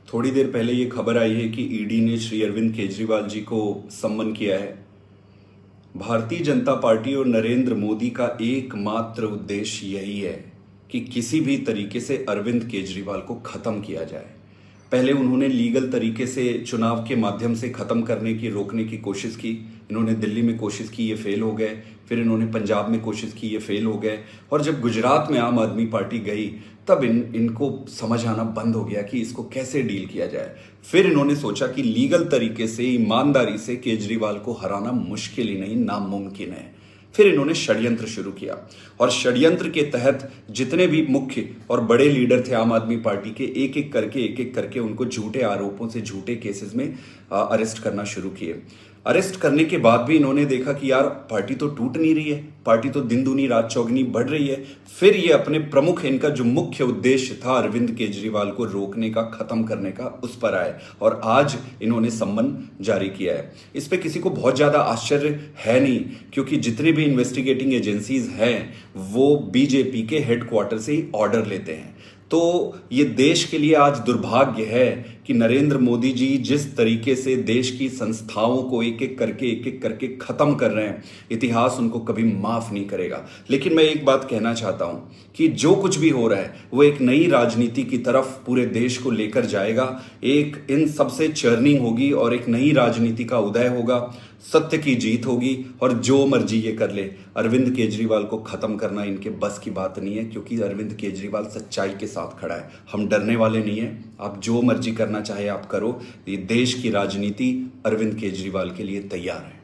थोड़ी देर पहले ये खबर आई है कि ईडी ने श्री अरविंद केजरीवाल जी को सम्मन किया है। भारतीय जनता पार्टी और नरेंद्र मोदी का एकमात्र उद्देश्य यही है कि किसी भी तरीके से अरविंद केजरीवाल को खत्म किया जाए। पहले उन्होंने लीगल तरीके से चुनाव के माध्यम से खत्म करने की रोकने की कोशिश की। इन्होंने दिल्ली में कोशिश की, ये फेल हो गए। फिर इन्होंने पंजाब में कोशिश की, ये फेल हो गए। और जब गुजरात में आम आदमी पार्टी गई तब इनको समझ आना बंद हो गया कि इसको कैसे डील किया जाए। फिर इन्होंने सोचा कि लीगल तरीके से, ईमानदारी से केजरीवाल को हराना मुश्किल ही नहीं, नामुमकिन है। फिर इन्होंने षड्यंत्र शुरू किया और षड्यंत्र के तहत जितने भी मुख्य और बड़े लीडर थे आम आदमी पार्टी के, एक एक करके उनको झूठे आरोपों से, झूठे केसेस में अरेस्ट करना शुरू किए। अरेस्ट करने के बाद भी इन्होंने देखा कि यार पार्टी तो टूट नहीं रही है, पार्टी तो दिन दूनी रात चौगनी बढ़ रही है। फिर ये अपने प्रमुख, इनका जो मुख्य उद्देश्य था अरविंद केजरीवाल को रोकने का, खत्म करने का, उस पर आए और आज इन्होंने सम्मन जारी किया है। इस पे किसी को बहुत ज्यादा आश्चर्य है नहीं, क्योंकि जितने भी इन्वेस्टिगेटिंग एजेंसीज हैं वो बीजेपी के हेडक्वार्टर से ही ऑर्डर लेते हैं। तो ये देश के लिए आज दुर्भाग्य है कि नरेंद्र मोदी जी जिस तरीके से देश की संस्थाओं को एक एक करके खत्म कर रहे हैं, इतिहास उनको कभी माफ नहीं करेगा। लेकिन मैं एक बात कहना चाहता हूं कि जो कुछ भी हो रहा है वो एक नई राजनीति की तरफ पूरे देश को लेकर जाएगा। एक इन सबसे चर्निंग होगी और एक नई राजनीति का उदय होगा, सत्य की जीत होगी। और जो मर्जी ये कर ले, अरविंद केजरीवाल को खत्म करना इनके बस की बात नहीं है, क्योंकि अरविंद केजरीवाल सच्चाई के साथ खड़ा है। हम डरने वाले नहीं है। आप जो मर्जी करना चाहे आप करो। ये देश की राजनीति अरविंद केजरीवाल के लिए तैयार है।